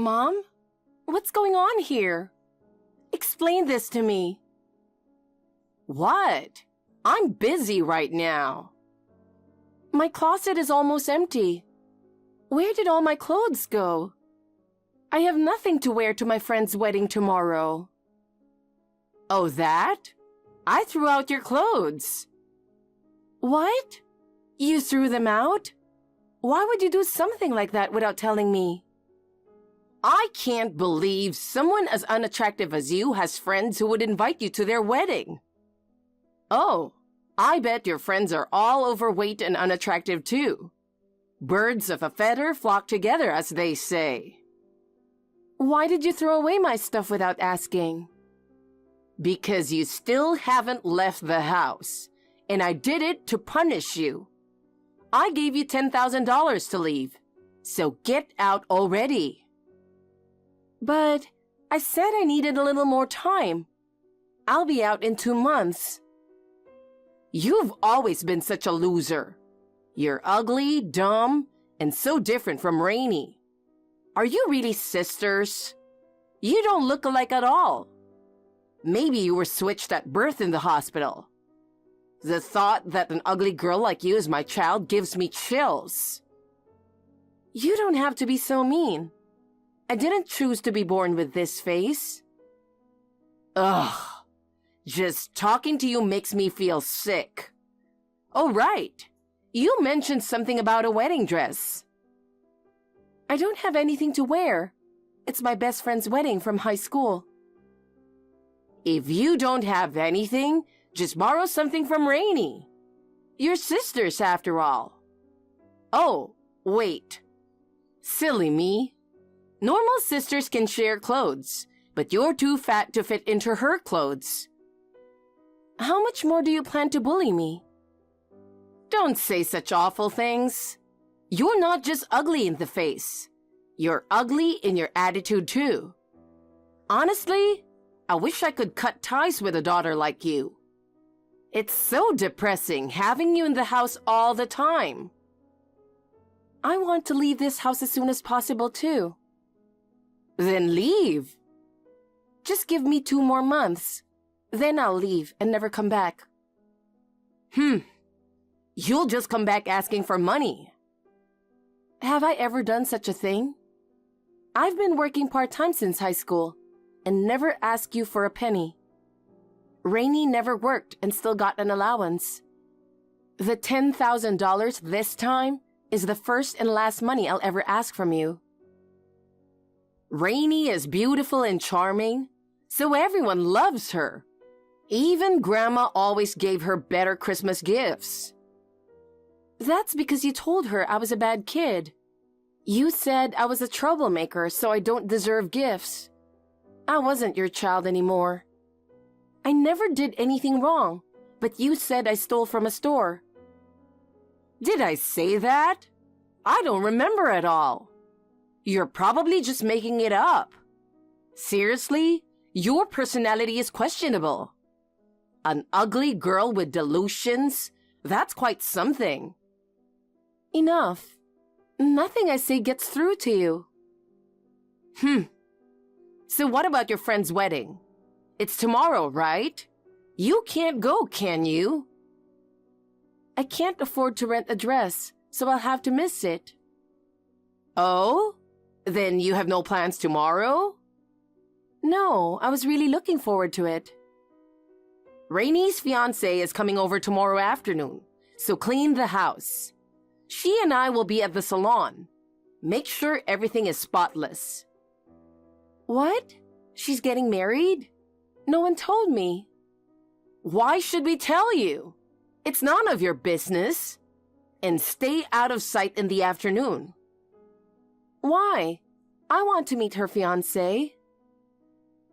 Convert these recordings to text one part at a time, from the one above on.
Mom? What's going on here? Explain this to me. What? I'm busy right now. My closet is almost empty. Where did all my clothes go? I have nothing to wear to my friend's wedding tomorrow. Oh, that? I threw out your clothes. What? You threw them out? Why would you do something like that without telling me? I can't believe someone as unattractive as you has friends who would invite you to their wedding. Oh, I bet your friends are all overweight and unattractive too. Birds of a feather flock together, as they say. Why did you throw away my stuff without asking? Because you still haven't left the house, and I did it to punish you. I gave you $10,000 to leave, so get out already. But I said I needed a little more time. I'll be out in 2 months. You've always been such a loser. You're ugly, dumb, and so different from Rainey. Are you really sisters? You don't look alike at all. Maybe you were switched at birth in the hospital. The thought that an ugly girl like you is my child gives me chills. You don't have to be so mean. I didn't choose to be born with this face. Ugh. Just talking to you makes me feel sick. Oh, right. You mentioned something about a wedding dress. I don't have anything to wear. It's my best friend's wedding from high school. If you don't have anything, just borrow something from Rainey. You're sisters, after all. Oh, wait. Silly me. Normal sisters can share clothes, but you're too fat to fit into her clothes. How much more do you plan to bully me? Don't say such awful things. You're not just ugly in the face. You're ugly in your attitude, too. Honestly, I wish I could cut ties with a daughter like you. It's so depressing having you in the house all the time. I want to leave this house as soon as possible, too. Then leave. Just give me 2 more months. Then I'll leave and never come back. You'll just come back asking for money. Have I ever done such a thing? I've been working part-time since high school and never asked you for a penny. Rainey never worked and still got an allowance. The $10,000 this time is the first and last money I'll ever ask from you. Rainey is beautiful and charming, so everyone loves her. Even Grandma always gave her better Christmas gifts. That's because you told her I was a bad kid. You said I was a troublemaker, so I don't deserve gifts. I wasn't your child anymore. I never did anything wrong, but you said I stole from a store. Did I say that? I don't remember at all. You're probably just making it up. Seriously, your personality is questionable. An ugly girl with delusions? That's quite something. Enough. Nothing I say gets through to you. So what about your friend's wedding? It's tomorrow, right? You can't go, can you? I can't afford to rent a dress, so I'll have to miss it. Oh? Then you have no plans tomorrow? No, I was really looking forward to it. Rainey's fiancé is coming over tomorrow afternoon, so clean the house. She and I will be at the salon. Make sure everything is spotless. What? She's getting married? No one told me. Why should we tell you? It's none of your business. And stay out of sight in the afternoon. Why? I want to meet her fiancé.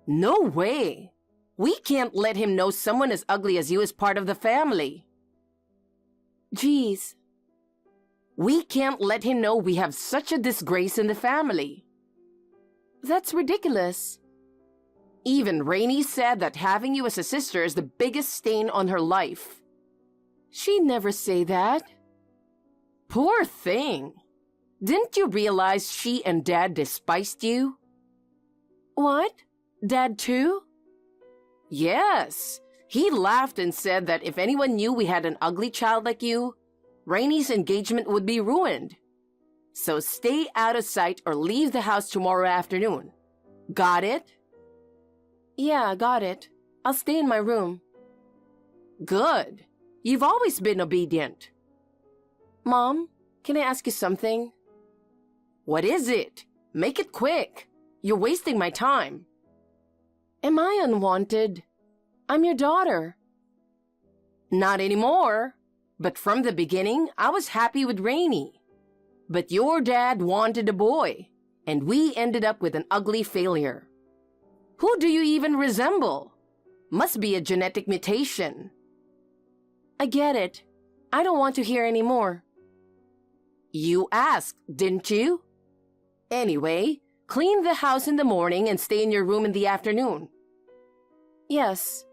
No way. We can't let him know someone as ugly as you is part of the family. Geez. We can't let him know we have such a disgrace in the family. That's ridiculous. Even Rainey said that having you as a sister is the biggest stain on her life. She'd never say that. Poor thing. Didn't you realize she and Dad despised you? What? Dad too? Yes. He laughed and said that if anyone knew we had an ugly child like you, Rainy's engagement would be ruined. So stay out of sight or leave the house tomorrow afternoon. Got it? Yeah, got it. I'll stay in my room. Good. You've always been obedient. Mom, can I ask you something? What is it? Make it quick. You're wasting my time. Am I unwanted? I'm your daughter. Not anymore. But from the beginning, I was happy with Rainy. But your dad wanted a boy, and we ended up with an ugly failure. Who do you even resemble? Must be a genetic mutation. I get it. I don't want to hear any more. You asked, didn't you? Anyway, clean the house in the morning and stay in your room in the afternoon. Yes.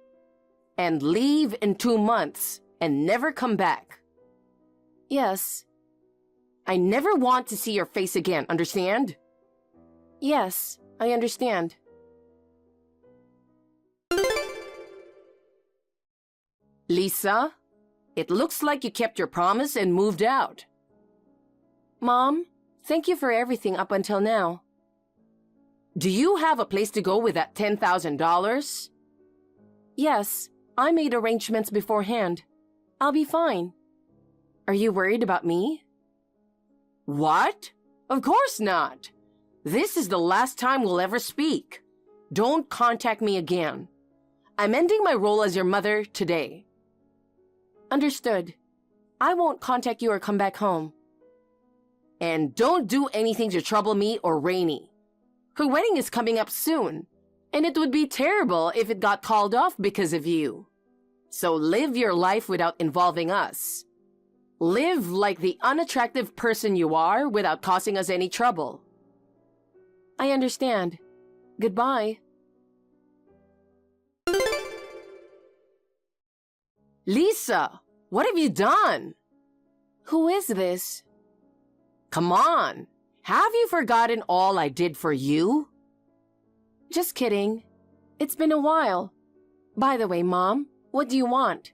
And leave in 2 months and never come back. Yes. I never want to see your face again, understand? Yes, I understand. Lisa, it looks like you kept your promise and moved out. Mom, thank you for everything up until now. Do you have a place to go with that $10,000? Yes, I made arrangements beforehand. I'll be fine. Are you worried about me? What? Of course not. This is the last time we'll ever speak. Don't contact me again. I'm ending my role as your mother today. Understood. I won't contact you or come back home. And don't do anything to trouble me or Rainy. Her wedding is coming up soon, and it would be terrible if it got called off because of you. So live your life without involving us. Live like the unattractive person you are without causing us any trouble. I understand. Goodbye. Lisa, what have you done? Who is this? Come on. Have you forgotten all I did for you? Just kidding. It's been a while. By the way, Mom, what do you want?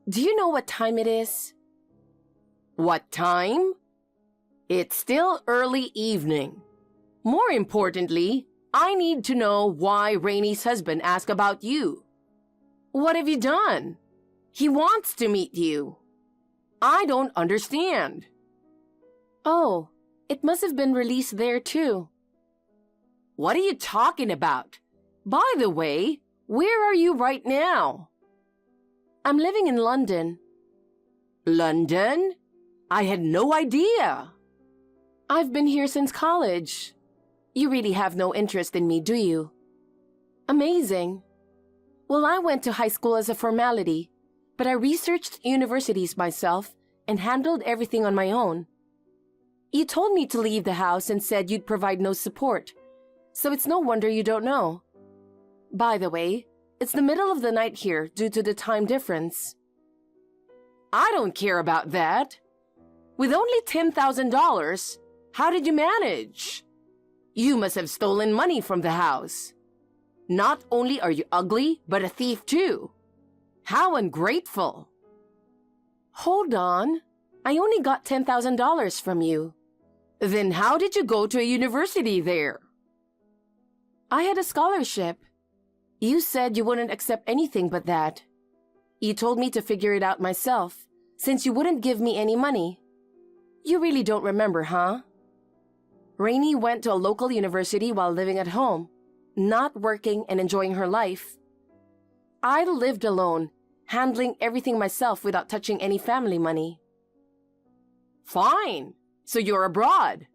Do you know what time it is? What time? It's still early evening. More importantly, I need to know why Rainy's husband asked about you. What have you done? He wants to meet you. I don't understand. Oh, it must have been released there too. What are you talking about? By the way, where are you right now? I'm living in London. London? I had no idea. I've been here since college. You really have no interest in me, do you? Amazing. Well, I went to high school as a formality, but I researched universities myself and handled everything on my own. You told me to leave the house and said you'd provide no support, so it's no wonder you don't know. By the way, it's the middle of the night here due to the time difference. I don't care about that. With only $10,000, how did you manage? You must have stolen money from the house. Not only are you ugly, but a thief too. How ungrateful. Hold on. I only got $10,000 from you. Then how did you go to a university there? I had a scholarship. You said you wouldn't accept anything but that. You told me to figure it out myself, since you wouldn't give me any money. You really don't remember, huh? Rainy went to a local university while living at home, not working and enjoying her life. I lived alone, handling everything myself without touching any family money. Fine. So you're abroad.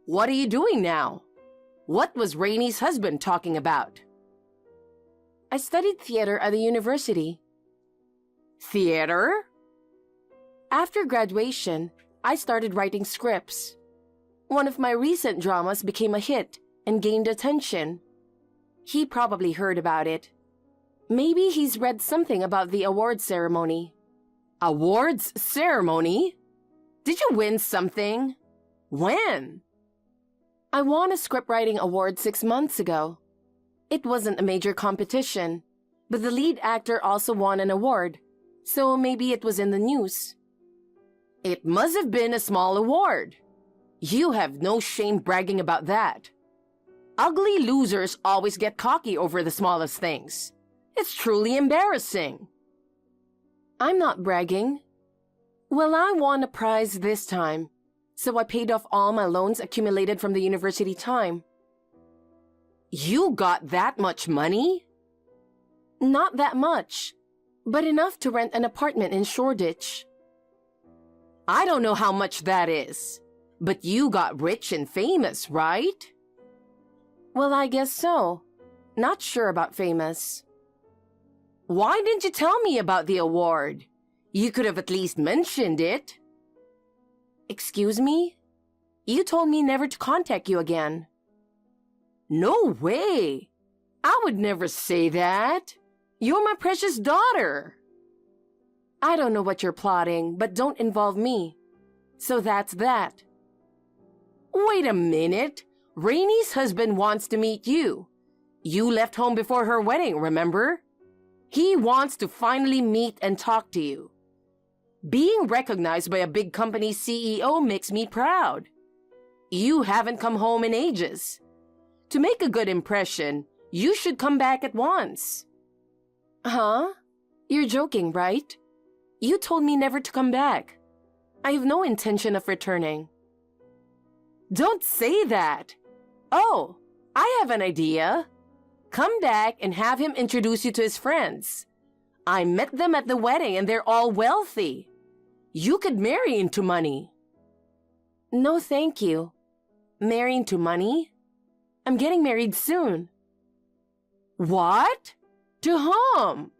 What are you doing now? What was Rainy's husband talking about? I studied theater at the university. Theater? After graduation, I started writing scripts. One of my recent dramas became a hit and gained attention. He probably heard about it. Maybe he's read something about the awards ceremony. Awards ceremony? Did you win something? When? I won a scriptwriting award 6 months ago. It wasn't a major competition, but the lead actor also won an award, so maybe it was in the news. It must have been a small award. You have no shame bragging about that. Ugly losers always get cocky over the smallest things. It's truly embarrassing. I'm not bragging. Well, I won a prize this time, so I paid off all my loans accumulated from the university time. You got that much money? Not that much, but enough to rent an apartment in Shoreditch. I don't know how much that is, but you got rich and famous, right? Well, I guess so. Not sure about famous. Why didn't you tell me about the award? You could have at least mentioned it. Excuse me? You told me never to contact you again. No way! I would never say that. You're my precious daughter. I don't know what you're plotting, but don't involve me. So that's that. Wait a minute. Rainie's husband wants to meet you. You left home before her wedding, remember? He wants to finally meet and talk to you. Being recognized by a big company's CEO makes me proud. You haven't come home in ages. To make a good impression, you should come back at once. Huh? You're joking, right? You told me never to come back. I have no intention of returning. Don't say that. Oh, I have an idea. Come back and have him introduce you to his friends. I met them at the wedding and they're all wealthy. You could marry into money. No, thank you. Marry into money? I'm getting married soon. What? To whom?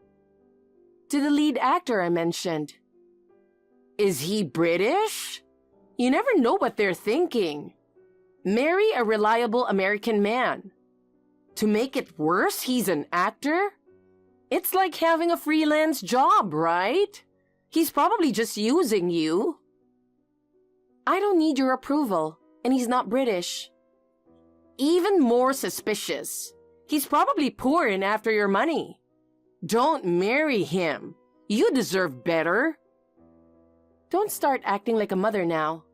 To the lead actor I mentioned. Is he British? You never know what they're thinking. Marry a reliable American man. To make it worse, he's an actor? It's like having a freelance job, right? He's probably just using you. I don't need your approval, and he's not British. Even more suspicious. He's probably poor and after your money. Don't marry him. You deserve better. Don't start acting like a mother now.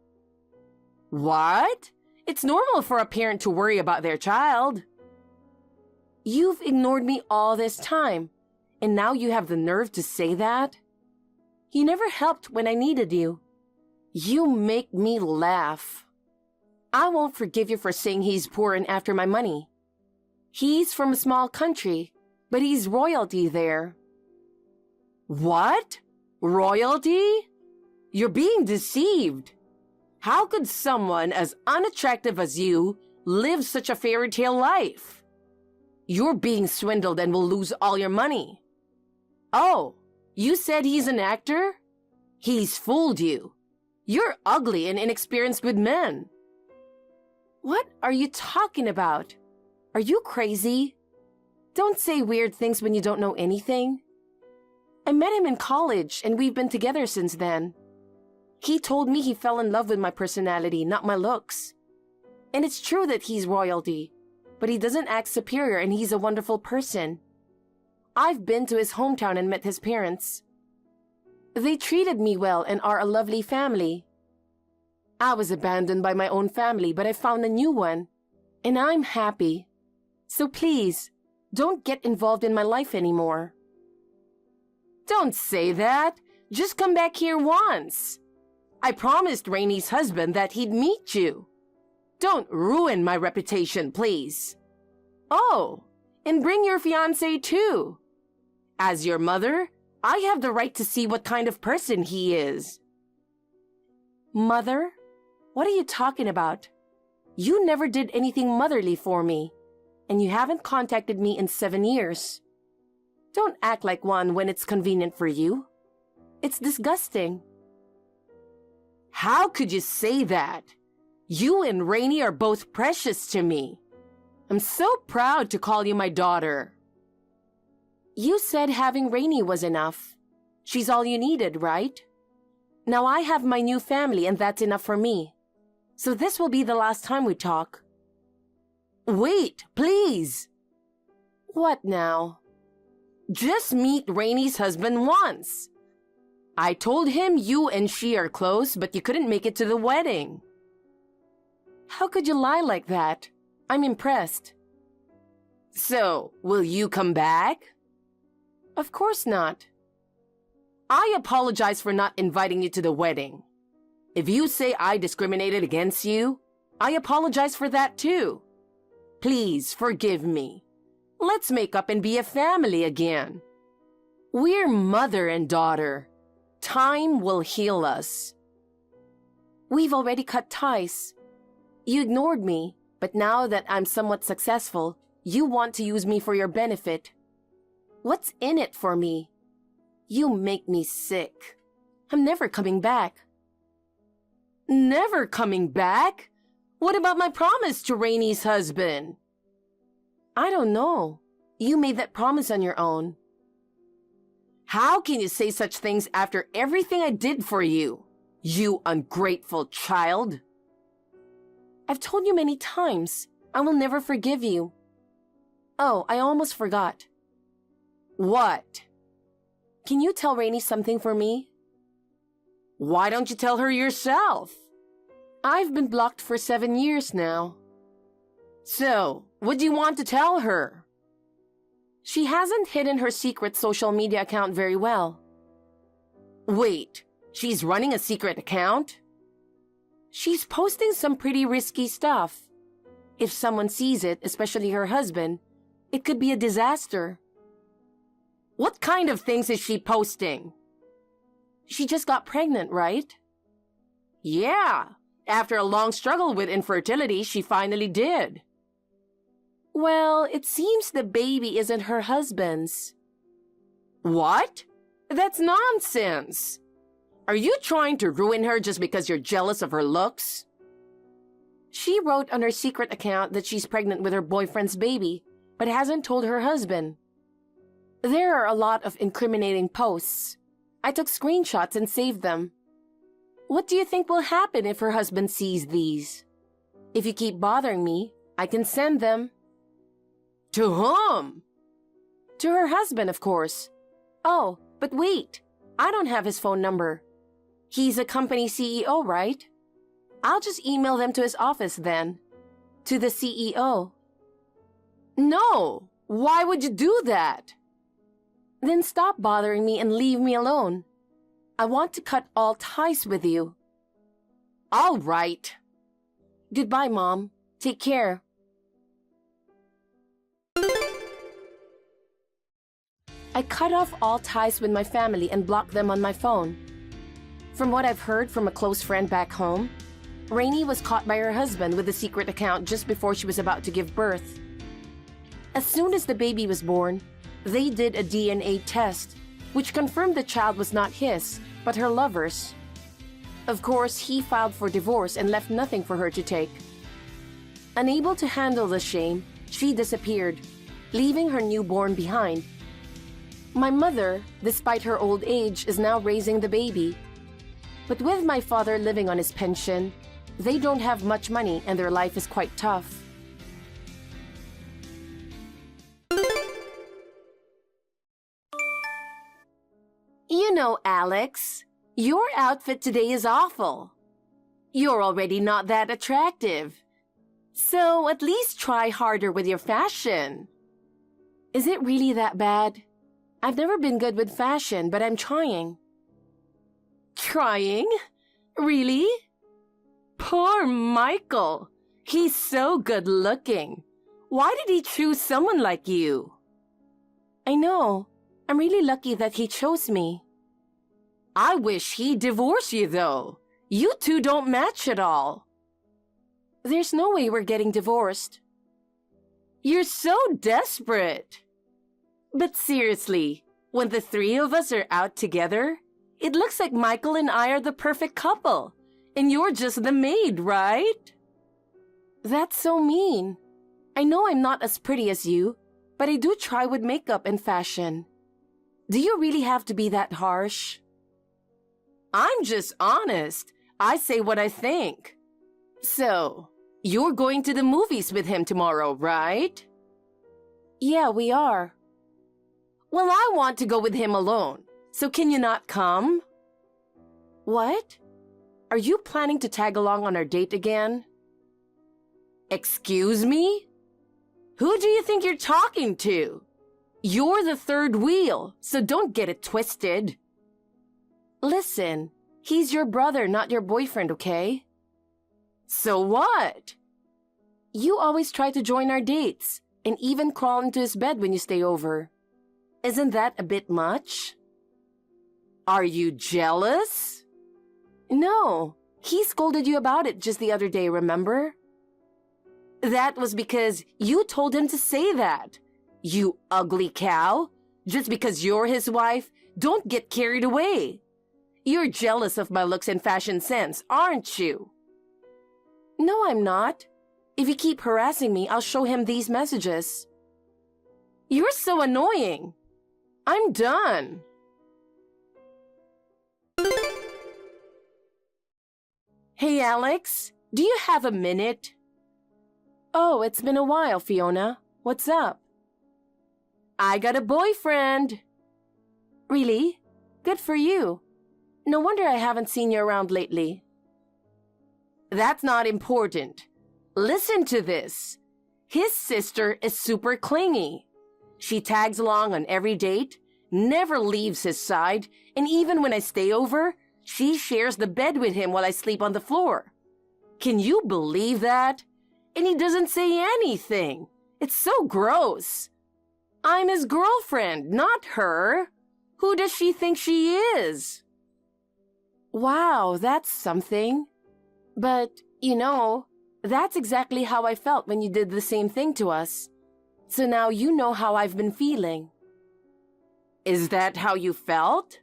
What? It's normal for a parent to worry about their child. You've ignored me all this time, and now you have the nerve to say that? You never helped when I needed you. You make me laugh. I won't forgive you for saying he's poor and after my money. He's from a small country, but he's royalty there. What? Royalty? You're being deceived. How could someone as unattractive as you live such a fairy tale life? You're being swindled and will lose all your money. Oh, you said he's an actor? He's fooled you. You're ugly and inexperienced with men. What are you talking about? Are you crazy? Don't say weird things when you don't know anything. I met him in college and we've been together since then. He told me he fell in love with my personality, not my looks. And it's true that he's royalty, but he doesn't act superior and he's a wonderful person. I've been to his hometown and met his parents. They treated me well and are a lovely family. I was abandoned by my own family, but I found a new one, and I'm happy. So please, don't get involved in my life anymore. Don't say that. Just come back here once. I promised Rainie's husband that he'd meet you. Don't ruin my reputation, please. Oh, and bring your fiancé too. As your mother, I have the right to see what kind of person he is. Mother? What are you talking about? You never did anything motherly for me, and you haven't contacted me in 7 years. Don't act like one when it's convenient for you. It's disgusting. How could you say that? You and Rainie are both precious to me. I'm so proud to call you my daughter. You said having Rainie was enough. She's all you needed, right? Now I have my new family and that's enough for me. So this will be the last time we talk. Wait, please. What now? Just meet Rainy's husband once. I told him you and she are close, but you couldn't make it to the wedding. How could you lie like that? I'm impressed. So, will you come back? Of course not. I apologize for not inviting you to the wedding. If you say I discriminated against you, I apologize for that too. Please forgive me. Let's make up and be a family again. We're mother and daughter. Time will heal us. We've already cut ties. You ignored me, but now that I'm somewhat successful, you want to use me for your benefit. What's in it for me? You make me sick. I'm never coming back. Never coming back? What about my promise to Rainy's husband? I don't know. You made that promise on your own. How can you say such things after everything I did for you? You ungrateful child. I've told you many times. I will never forgive you. Oh, I almost forgot. What? Can you tell Rainy something for me? Why don't you tell her yourself? I've been blocked for 7 years now. So, what do you want to tell her? She hasn't hidden her secret social media account very well. Wait, she's running a secret account? She's posting some pretty risky stuff. If someone sees it, especially her husband, it could be a disaster. What kind of things is she posting? She just got pregnant, right? Yeah, after a long struggle with infertility, she finally did. Well, it seems the baby isn't her husband's. What? That's nonsense. Are you trying to ruin her just because you're jealous of her looks? She wrote on her secret account that she's pregnant with her boyfriend's baby, but hasn't told her husband. There are a lot of incriminating posts. I took screenshots and saved them. What do you think will happen if her husband sees these? If you keep bothering me, I can send them. To whom? To her husband, of course. Oh, but wait. I don't have his phone number. He's a company CEO, right? I'll just email them to his office then. To the CEO. No! Why would you do that? Then stop bothering me and leave me alone. I want to cut all ties with you. All right. Goodbye, Mom. Take care. I cut off all ties with my family and blocked them on my phone. From what I've heard from a close friend back home, Rainy was caught by her husband with a secret account just before she was about to give birth. As soon as the baby was born, they did a DNA test, which confirmed the child was not his, but her lover's. Of course, he filed for divorce and left nothing for her to take. Unable to handle the shame, she disappeared, leaving her newborn behind. My mother, despite her old age, is now raising the baby. But with my father living on his pension, they don't have much money and their life is quite tough. You know, Alex, your outfit today is awful. You're already not that attractive. So at least try harder with your fashion. Is it really that bad? I've never been good with fashion, but I'm trying. Trying? Really? Poor Michael. He's so good looking. Why did he choose someone like you? I know. I'm really lucky that he chose me. I wish he'd divorce you, though. You two don't match at all. There's no way we're getting divorced. You're so desperate. But seriously, when the three of us are out together, it looks like Michael and I are the perfect couple, and you're just the maid, right? That's so mean. I know I'm not as pretty as you, but I do try with makeup and fashion. Do you really have to be that harsh? I'm just honest. I say what I think. So, you're going to the movies with him tomorrow, right? Yeah, we are. Well, I want to go with him alone, so can you not come? What? Are you planning to tag along on our date again? Excuse me? Who do you think you're talking to? You're the third wheel, so don't get it twisted. Listen, he's your brother, not your boyfriend, okay? So what? You always try to join our dates, and even crawl into his bed when you stay over. Isn't that a bit much? Are you jealous? No, he scolded you about it just the other day, remember? That was because you told him to say that. You ugly cow. Just because you're his wife, don't get carried away. You're jealous of my looks and fashion sense, aren't you? No, I'm not. If you keep harassing me, I'll show him these messages. You're so annoying. I'm done. Hey, Alex, do you have a minute? Oh, it's been a while, Fiona. What's up? I got a boyfriend. Really? Good for you. No wonder I haven't seen you around lately. That's not important. Listen to this. His sister is super clingy. She tags along on every date, never leaves his side, and even when I stay over, she shares the bed with him while I sleep on the floor. Can you believe that? And he doesn't say anything. It's so gross. I'm his girlfriend, not her. Who does she think she is? Wow, that's something. But, you know, that's exactly how I felt when you did the same thing to us. So now you know how I've been feeling. Is that how you felt?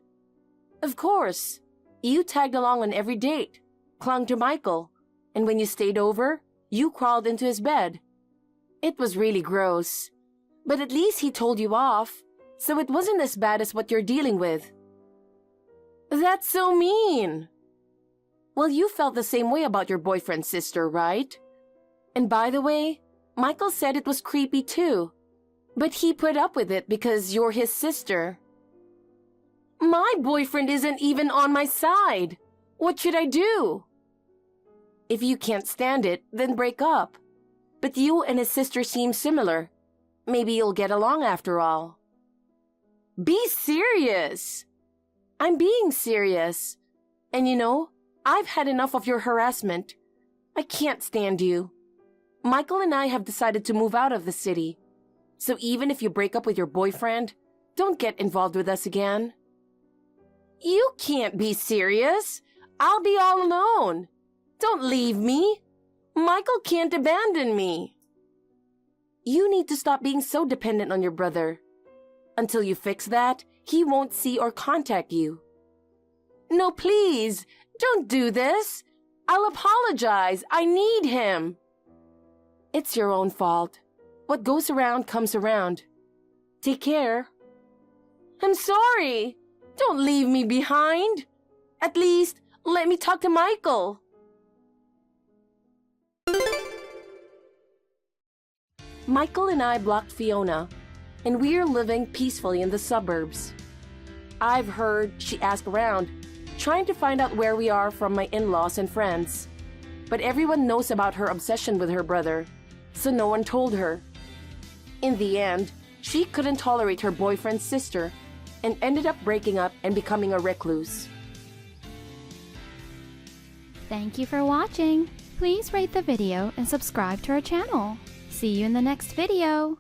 Of course. You tagged along on every date, clung to Michael, and when you stayed over, you crawled into his bed. It was really gross. But at least he told you off, so it wasn't as bad as what you're dealing with. That's so mean. Well, you felt the same way about your boyfriend's sister, right? And by the way, Michael said it was creepy too. But he put up with it because you're his sister. My boyfriend isn't even on my side. What should I do? If you can't stand it, then break up. But you and his sister seem similar. Maybe you'll get along after all. Be serious. I'm being serious. And you know, I've had enough of your harassment. I can't stand you. Michael and I have decided to move out of the city. So even if you break up with your boyfriend, don't get involved with us again. You can't be serious. I'll be all alone. Don't leave me. Michael can't abandon me. You need to stop being so dependent on your brother. Until you fix that, he won't see or contact you. No, please, don't do this. I'll apologize. I need him. It's your own fault. What goes around comes around. Take care. I'm sorry. Don't leave me behind. At least, let me talk to Michael. Michael and I blocked Fiona, and we're living peacefully in the suburbs. I've heard she asked around, trying to find out where we are from my in-laws and friends. But everyone knows about her obsession with her brother, so no one told her. In the end, she couldn't tolerate her boyfriend's sister and ended up breaking up and becoming a recluse. Thank you for watching. Please rate the video and subscribe to our channel. See you in the next video.